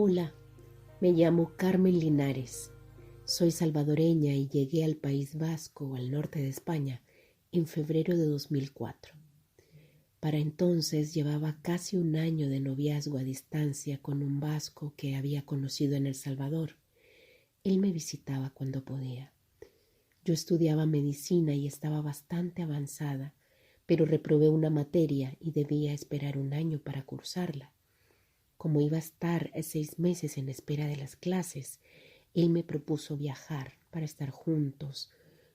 Hola, me llamo Carmen Linares. Soy salvadoreña y llegué al País Vasco, al norte de España, en febrero de 2004. Para entonces llevaba casi un año de noviazgo a distancia con un vasco que había conocido en El Salvador. Él me visitaba cuando podía. Yo estudiaba medicina y estaba bastante avanzada, pero reprobé una materia y debía esperar un año para cursarla. Como iba a estar 6 meses en espera de las clases, él me propuso viajar para estar juntos,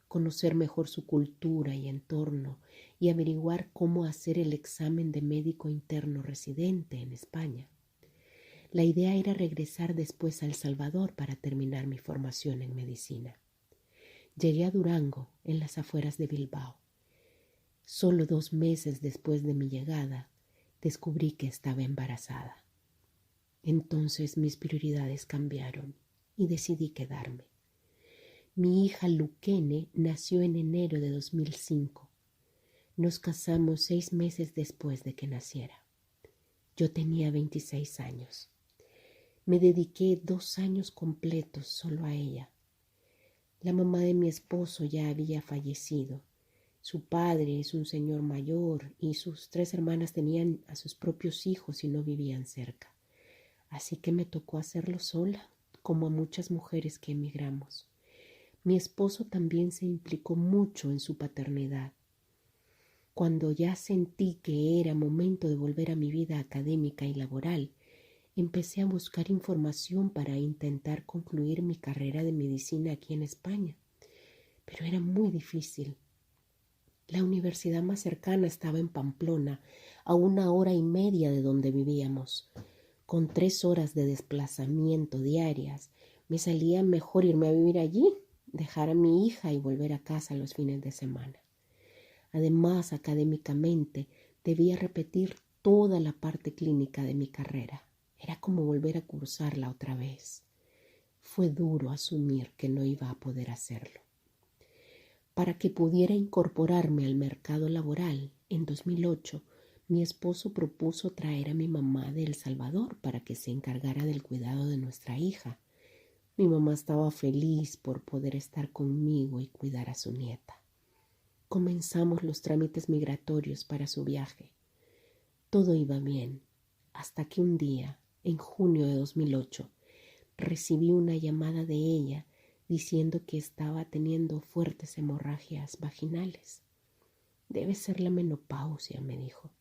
conocer mejor su cultura y entorno y averiguar cómo hacer el examen de médico interno residente en España. La idea era regresar después a El Salvador para terminar mi formación en medicina. Llegué a Durango, en las afueras de Bilbao. Solo 2 meses después de mi llegada, descubrí que estaba embarazada. Entonces mis prioridades cambiaron y decidí quedarme. Mi hija Luquene nació en enero de 2005. Nos casamos 6 meses después de que naciera. Yo tenía 26 años. Me dediqué 2 años completos solo a ella. La mamá de mi esposo ya había fallecido. Su padre es un señor mayor y sus 3 hermanas tenían a sus propios hijos y no vivían cerca. Así que me tocó hacerlo sola, como a muchas mujeres que emigramos. Mi esposo también se implicó mucho en su paternidad. Cuando ya sentí que era momento de volver a mi vida académica y laboral, empecé a buscar información para intentar concluir mi carrera de medicina aquí en España. Pero era muy difícil. La universidad más cercana estaba en Pamplona, a 1 hora y media de donde vivíamos. Con 3 horas de desplazamiento diarias, me salía mejor irme a vivir allí, dejar a mi hija y volver a casa los fines de semana. Además, académicamente, debía repetir toda la parte clínica de mi carrera. Era como volver a cursarla otra vez. Fue duro asumir que no iba a poder hacerlo. Para que pudiera incorporarme al mercado laboral, en 2008, mi esposo propuso traer a mi mamá de El Salvador para que se encargara del cuidado de nuestra hija. Mi mamá estaba feliz por poder estar conmigo y cuidar a su nieta. Comenzamos los trámites migratorios para su viaje. Todo iba bien, hasta que un día, en junio de 2008, recibí una llamada de ella diciendo que estaba teniendo fuertes hemorragias vaginales. Debe ser la menopausia, me dijo.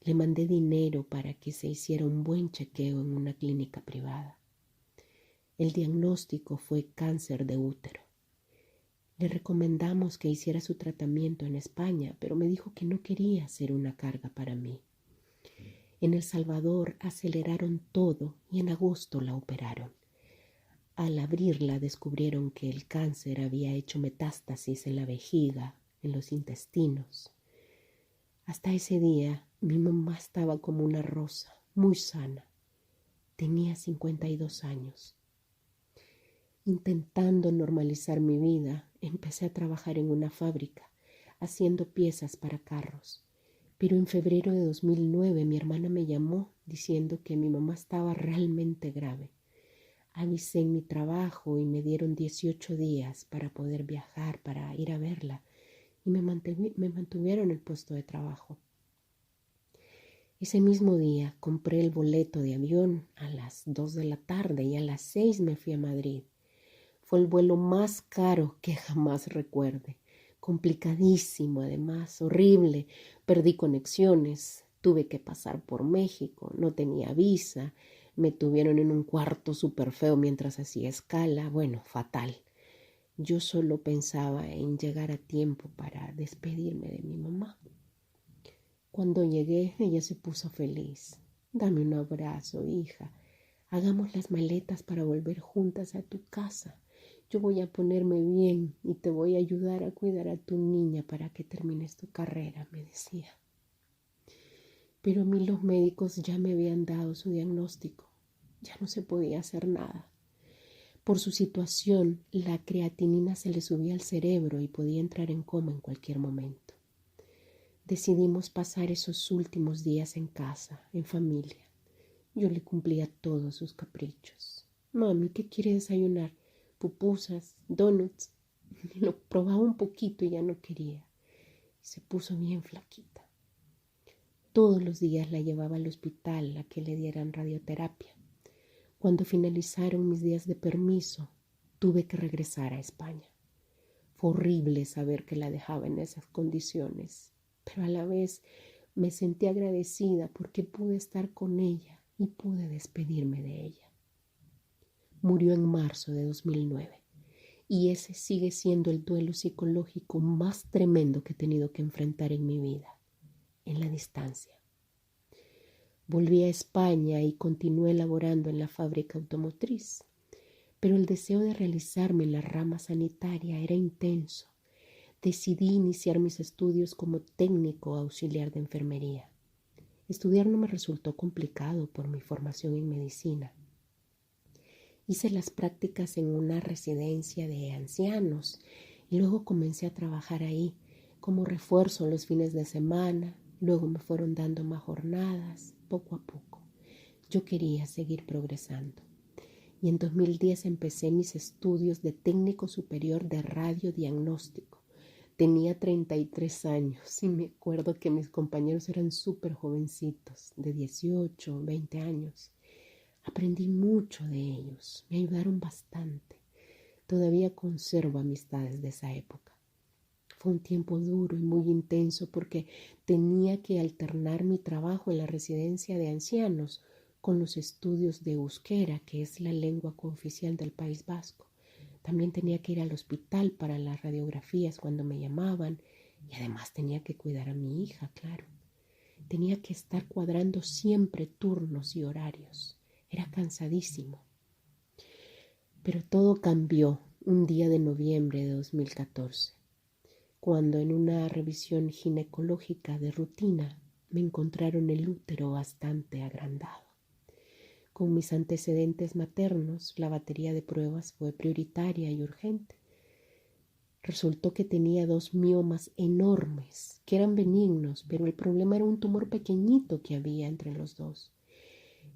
Le mandé dinero para que se hiciera un buen chequeo en una clínica privada. El diagnóstico fue cáncer de útero. Le recomendamos que hiciera su tratamiento en España, pero me dijo que no quería ser una carga para mí. En El Salvador aceleraron todo y en agosto la operaron. Al abrirla descubrieron que el cáncer había hecho metástasis en la vejiga, en los intestinos. Hasta ese día mi mamá estaba como una rosa, muy sana. Tenía 52 años. Intentando normalizar mi vida, empecé a trabajar en una fábrica, haciendo piezas para carros. Pero en febrero de 2009 mi hermana me llamó diciendo que mi mamá estaba realmente grave. Avisé en mi trabajo y me dieron 18 días para poder viajar, para ir a verla, y me mantuvieron el puesto de trabajo. Ese mismo día compré el boleto de avión a las 2 de la tarde y a las 6 me fui a Madrid. Fue el vuelo más caro que jamás recuerde. Complicadísimo, además, horrible. Perdí conexiones, tuve que pasar por México, no tenía visa, me tuvieron en un cuarto súper feo mientras hacía escala. Bueno, fatal. Yo solo pensaba en llegar a tiempo para despedirme de mi mamá. Cuando llegué, ella se puso feliz. Dame un abrazo, hija. Hagamos las maletas para volver juntas a tu casa. Yo voy a ponerme bien y te voy a ayudar a cuidar a tu niña para que termines tu carrera, me decía. Pero a mí los médicos ya me habían dado su diagnóstico. Ya no se podía hacer nada. Por su situación, la creatinina se le subía al cerebro y podía entrar en coma en cualquier momento. Decidimos pasar esos últimos días en casa, en familia. Yo le cumplía todos sus caprichos. Mami, ¿qué quiere desayunar? Pupusas, donuts. Lo probaba un poquito y ya no quería. Se puso bien flaquita. Todos los días la llevaba al hospital a que le dieran radioterapia. Cuando finalizaron mis días de permiso, tuve que regresar a España. Fue horrible saber que la dejaba en esas condiciones, pero a la vez me sentí agradecida porque pude estar con ella y pude despedirme de ella. Murió en marzo de 2009 y ese sigue siendo el duelo psicológico más tremendo que he tenido que enfrentar en mi vida, en la distancia. Volví a España y continué laborando en la fábrica automotriz, pero el deseo de realizarme en la rama sanitaria era intenso. Decidí iniciar mis estudios como técnico auxiliar de enfermería. Estudiar no me resultó complicado por mi formación en medicina. Hice las prácticas en una residencia de ancianos y luego comencé a trabajar ahí como refuerzo los fines de semana. Luego me fueron dando más jornadas, poco a poco. Yo quería seguir progresando. Y en 2010 empecé mis estudios de técnico superior de radiodiagnóstico. Tenía 33 años y me acuerdo que mis compañeros eran súper jovencitos, de 18, 20 años. Aprendí mucho de ellos, me ayudaron bastante. Todavía conservo amistades de esa época. Fue un tiempo duro y muy intenso porque tenía que alternar mi trabajo en la residencia de ancianos con los estudios de euskera, que es la lengua cooficial del País Vasco. También tenía que ir al hospital para las radiografías cuando me llamaban y además tenía que cuidar a mi hija, claro. Tenía que estar cuadrando siempre turnos y horarios. Era cansadísimo. Pero todo cambió un día de noviembre de 2014, cuando en una revisión ginecológica de rutina me encontraron el útero bastante agrandado. Con mis antecedentes maternos, la batería de pruebas fue prioritaria y urgente. Resultó que tenía 2 miomas enormes, que eran benignos, pero el problema era un tumor pequeñito que había entre los dos.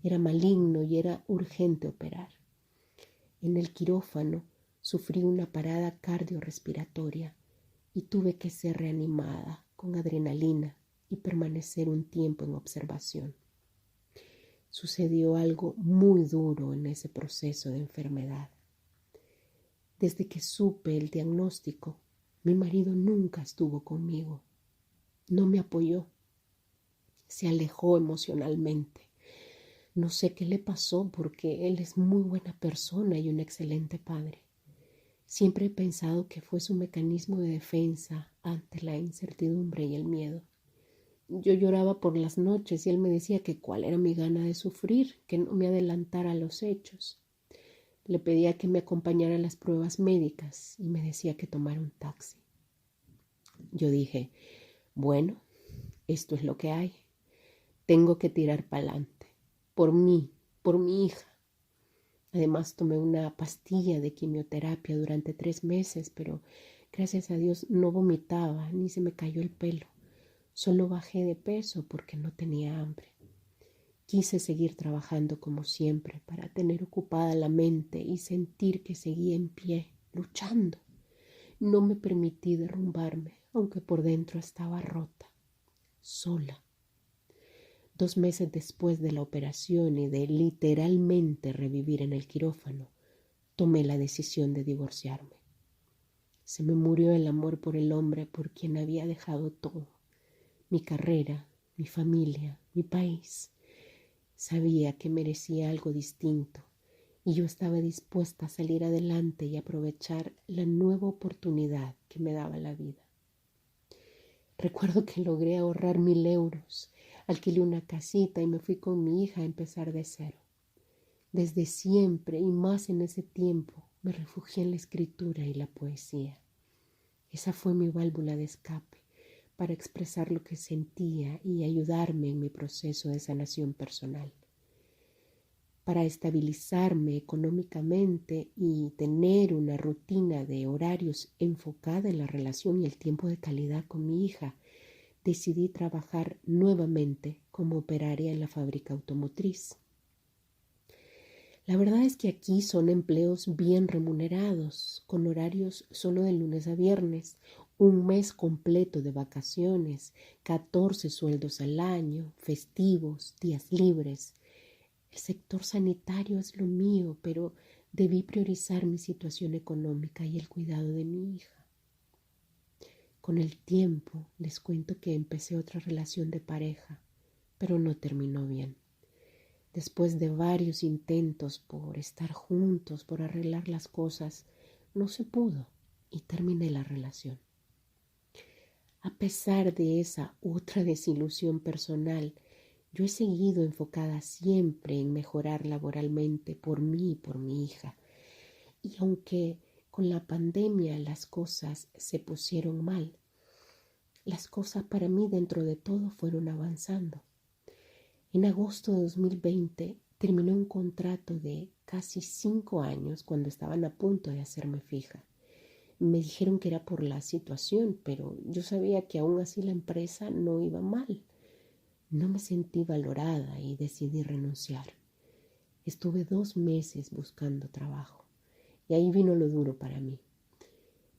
Era maligno y era urgente operar. En el quirófano sufrí una parada cardiorrespiratoria y tuve que ser reanimada con adrenalina y permanecer un tiempo en observación. Sucedió algo muy duro en ese proceso de enfermedad. Desde que supe el diagnóstico, mi marido nunca estuvo conmigo. No me apoyó. Se alejó emocionalmente. No sé qué le pasó porque él es muy buena persona y un excelente padre. Siempre he pensado que fue su mecanismo de defensa ante la incertidumbre y el miedo. Yo lloraba por las noches y él me decía que cuál era mi gana de sufrir, que no me adelantara a los hechos. Le pedía que me acompañara a las pruebas médicas y me decía que tomara un taxi. Yo dije, bueno, esto es lo que hay. Tengo que tirar para adelante. Por mí, por mi hija. Además tomé una pastilla de quimioterapia durante 3 meses, pero gracias a Dios no vomitaba ni se me cayó el pelo. Solo bajé de peso porque no tenía hambre. Quise seguir trabajando como siempre para tener ocupada la mente y sentir que seguía en pie, luchando. No me permití derrumbarme, aunque por dentro estaba rota, sola. 2 meses después de la operación y de literalmente revivir en el quirófano, tomé la decisión de divorciarme. Se me murió el amor por el hombre por quien había dejado todo, mi carrera, mi familia, mi país. Sabía que merecía algo distinto y yo estaba dispuesta a salir adelante y aprovechar la nueva oportunidad que me daba la vida. Recuerdo que logré ahorrar 1,000 euros, alquilé una casita y me fui con mi hija a empezar de cero. Desde siempre y más en ese tiempo me refugié en la escritura y la poesía. Esa fue mi válvula de escape para expresar lo que sentía y ayudarme en mi proceso de sanación personal. Para estabilizarme económicamente y tener una rutina de horarios enfocada en la relación y el tiempo de calidad con mi hija, decidí trabajar nuevamente como operaria en la fábrica automotriz. La verdad es que aquí son empleos bien remunerados, con horarios solo de lunes a viernes, un mes completo de vacaciones, 14 sueldos al año, festivos, días libres. El sector sanitario es lo mío, pero debí priorizar mi situación económica y el cuidado de mi hija. Con el tiempo les cuento que empecé otra relación de pareja, pero no terminó bien. Después de varios intentos por estar juntos, por arreglar las cosas, no se pudo y terminé la relación. A pesar de esa otra desilusión personal, yo he seguido enfocada siempre en mejorar laboralmente por mí y por mi hija. Y aunque con la pandemia las cosas se pusieron mal, las cosas para mí dentro de todo fueron avanzando. En agosto de 2020 terminé un contrato de casi 5 años cuando estaban a punto de hacerme fija. Me dijeron que era por la situación, pero yo sabía que aún así la empresa no iba mal. No me sentí valorada y decidí renunciar. Estuve 2 meses buscando trabajo y ahí vino lo duro para mí.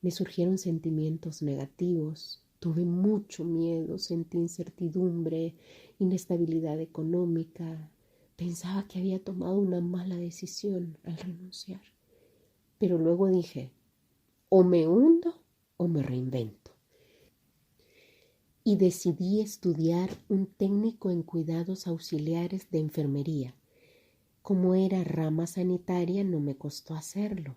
Me surgieron sentimientos negativos, tuve mucho miedo, sentí incertidumbre, inestabilidad económica. Pensaba que había tomado una mala decisión al renunciar. Pero luego dije, o me hundo o me reinvento. Y decidí estudiar un técnico en cuidados auxiliares de enfermería. Como era rama sanitaria, no me costó hacerlo.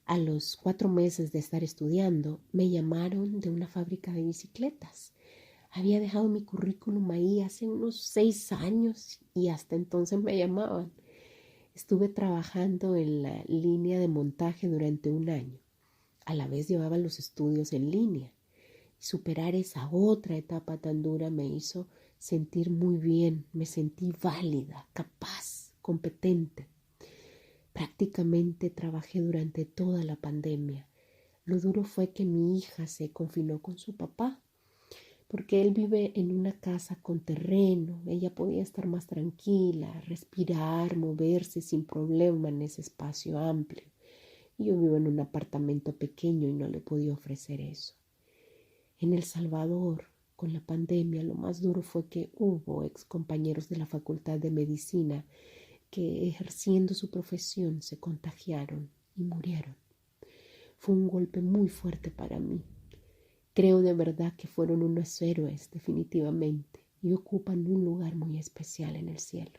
A los 4 meses de estar estudiando, me llamaron de una fábrica de bicicletas. Había dejado mi currículum ahí hace unos 6 años y hasta entonces me llamaban. Estuve trabajando en la línea de montaje durante 1 año. A la vez llevaba los estudios en línea. Superar esa otra etapa tan dura me hizo sentir muy bien. Me sentí válida, capaz, competente. Prácticamente trabajé durante toda la pandemia. Lo duro fue que mi hija se confinó con su papá, porque él vive en una casa con terreno. Ella podía estar más tranquila, respirar, moverse sin problema en ese espacio amplio. Y yo vivo en un apartamento pequeño y no le podía ofrecer eso. En El Salvador, con la pandemia, lo más duro fue que hubo ex compañeros de la Facultad de Medicina que ejerciendo su profesión se contagiaron y murieron. Fue un golpe muy fuerte para mí. Creo de verdad que fueron unos héroes definitivamente y ocupan un lugar muy especial en el cielo.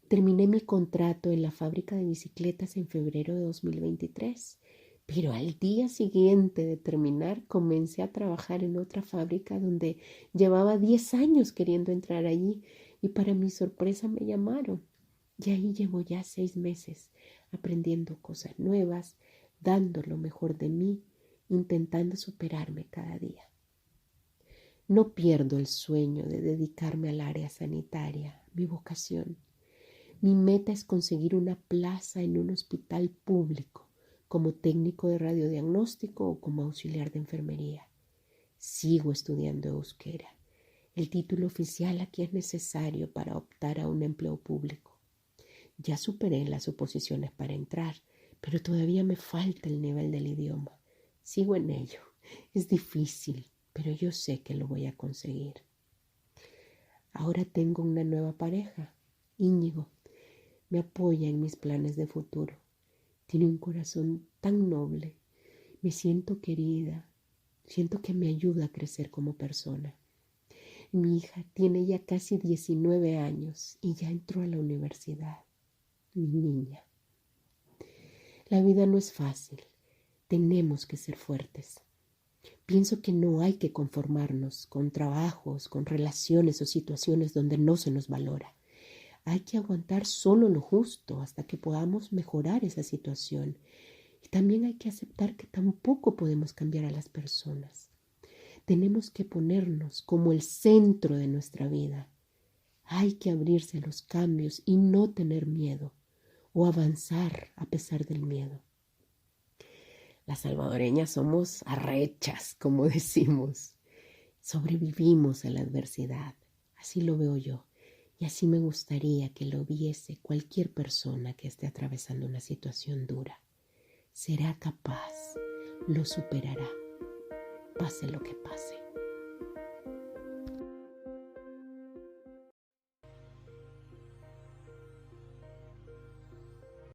Terminé mi contrato en la fábrica de bicicletas en febrero de 2023, pero al día siguiente de terminar comencé a trabajar en otra fábrica donde llevaba 10 años queriendo entrar allí y para mi sorpresa me llamaron. Y ahí llevo ya 6 meses aprendiendo cosas nuevas, dando lo mejor de mí, intentando superarme cada día. No pierdo el sueño de dedicarme al área sanitaria, mi vocación. Mi meta es conseguir una plaza en un hospital público como técnico de radiodiagnóstico o como auxiliar de enfermería. Sigo estudiando euskera. El título oficial aquí es necesario para optar a un empleo público. Ya superé las oposiciones para entrar, pero todavía me falta el nivel del idioma. Sigo en ello. Es difícil, pero yo sé que lo voy a conseguir. Ahora tengo una nueva pareja, Íñigo. Me apoya en mis planes de futuro. Tiene un corazón tan noble. Me siento querida. Siento que me ayuda a crecer como persona. Mi hija tiene ya casi 19 años y ya entró a la universidad. Mi niña. La vida no es fácil. Tenemos que ser fuertes. Pienso que no hay que conformarnos con trabajos, con relaciones o situaciones donde no se nos valora. Hay que aguantar solo lo justo hasta que podamos mejorar esa situación. Y también hay que aceptar que tampoco podemos cambiar a las personas. Tenemos que ponernos como el centro de nuestra vida. Hay que abrirse a los cambios y no tener miedo o avanzar a pesar del miedo. Las salvadoreñas somos arrechas, como decimos. Sobrevivimos a la adversidad. Así lo veo yo. Y así me gustaría que lo viese cualquier persona que esté atravesando una situación dura. Será capaz, lo superará, pase lo que pase.